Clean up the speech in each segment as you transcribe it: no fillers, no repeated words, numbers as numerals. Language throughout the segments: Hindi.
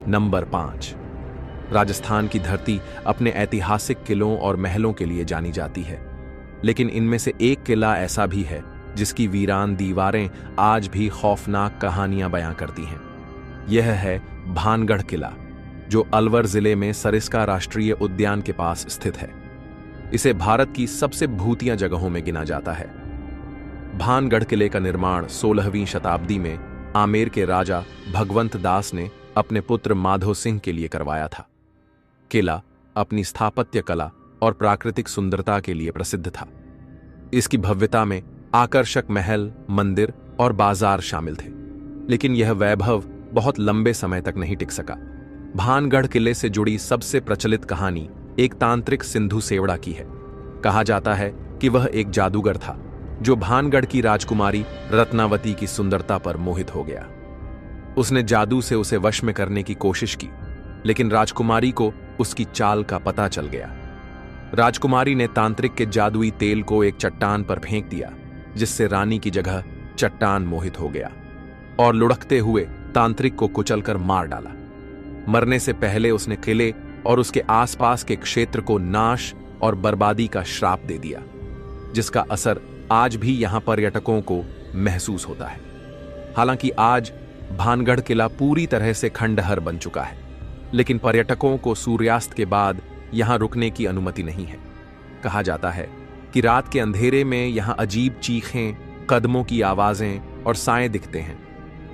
नंबर 5। राजस्थान की धरती अपने ऐतिहासिक किलों और महलों के लिए जानी जाती है, लेकिन इनमें से एक किला ऐसा भी है जिसकी वीरान दीवारें आज भी खौफनाक कहानियां बयां करती हैं। यह है भानगढ़ किला, जो अलवर जिले में सरिस्का राष्ट्रीय उद्यान के पास स्थित है। इसे भारत की सबसे भूतिया जगहों में गिना जाता है। भानगढ़ किले का निर्माण 16वीं शताब्दी में आमेर के राजा भगवंत दास ने अपने पुत्र माधो सिंह के लिए करवाया था। किला अपनी स्थापत्य कला और प्राकृतिक सुंदरता के लिए प्रसिद्ध था। इसकी भव्यता में आकर्षक महल, मंदिर और बाजार शामिल थे, लेकिन यह वैभव बहुत लंबे समय तक नहीं टिक सका। भानगढ़ किले से जुड़ी सबसे प्रचलित कहानी एक तांत्रिक सिंधु सेवड़ा की है। कहा जाता है कि वह एक जादूगर था जो भानगढ़ की राजकुमारी रत्नावती की सुंदरता पर मोहित हो गया। उसने जादू से उसे वश में करने की कोशिश की, लेकिन राजकुमारी को उसकी चाल का पता चल गया। राजकुमारी ने तांत्रिक के जादुई तेल को एक चट्टान पर फेंक दिया, जिससे रानी की जगह चट्टान मोहित हो गया और लुढ़कते हुए तांत्रिक को कुचलकर मार डाला। मरने से पहले उसने किले और उसके आसपास के क्षेत्र को नाश और बर्बादी का श्राप दे दिया, जिसका असर आज भी यहां पर्यटकों को महसूस होता है। हालांकि आज भानगढ़ किला पूरी तरह से खंडहर बन चुका है, लेकिन पर्यटकों को सूर्यास्त के बाद यहां रुकने की अनुमति नहीं है। कहा जाता है कि रात के अंधेरे में यहां अजीब चीखें, कदमों की आवाजें और साएं दिखते हैं।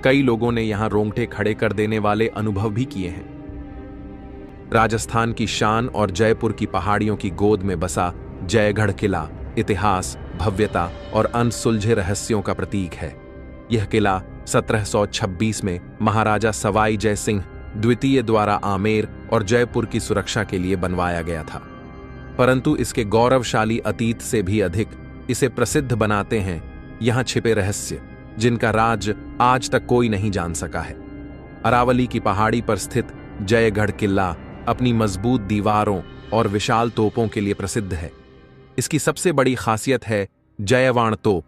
कई लोगों ने यहां रोंगटे खड़े कर देने वाले अनुभव भी किए हैं। राजस्थान की शान और जयपुर की पहाड़ियों की गोद में बसा जयगढ़ किला इतिहास, भव्यता और अनसुलझे रहस्यों का प्रतीक है। यह किला 1726 में महाराजा सवाई जय सिंह द्वितीय द्वारा आमेर और जयपुर की सुरक्षा के लिए बनवाया गया था, परंतु इसके गौरवशाली अतीत से भी अधिक इसे प्रसिद्ध बनाते हैं यहां छिपे रहस्य, जिनका राज आज तक कोई नहीं जान सका है। अरावली की पहाड़ी पर स्थित जयगढ़ किला अपनी मजबूत दीवारों और विशाल तोपों के लिए प्रसिद्ध है। इसकी सबसे बड़ी खासियत है जयवाण तोप,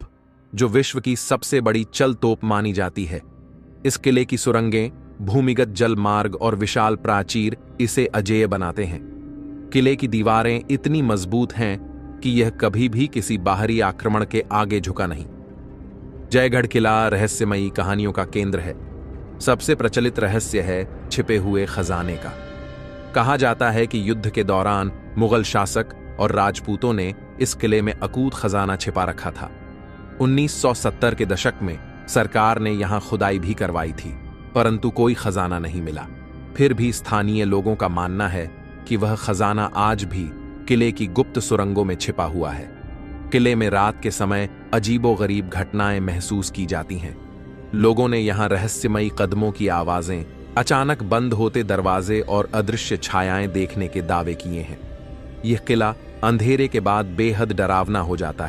जो विश्व की सबसे बड़ी चल तोप मानी जाती है। इस किले की सुरंगें, भूमिगत जल मार्ग और विशाल प्राचीर इसे अजेय बनाते हैं। किले की दीवारें इतनी मजबूत हैं कि यह कभी भी किसी बाहरी आक्रमण के आगे झुका नहीं। जयगढ़ किला रहस्यमयी कहानियों का केंद्र है। सबसे प्रचलित रहस्य है छिपे हुए खजाने का। कहा जाता है कि युद्ध के दौरान मुगल शासक और राजपूतों ने इस किले में अकूत खजाना छिपा रखा था। 1970 के दशक में सरकार ने यहां खुदाई भी करवाई थी, परंतु कोई खजाना नहीं मिला। फिर भी स्थानीय लोगों का मानना है कि वह खजाना आज भी किले की गुप्त सुरंगों में छिपा हुआ है। किले में रात के समय अजीबोगरीब घटनाएं महसूस की जाती हैं। लोगों ने यहां रहस्यमयी कदमों की आवाजें, अचानक बंद होते दरवाजे और अदृश्य छायाएं देखने के दावे किए हैं। यह किला अंधेरे के बाद बेहद डरावना हो जाता है।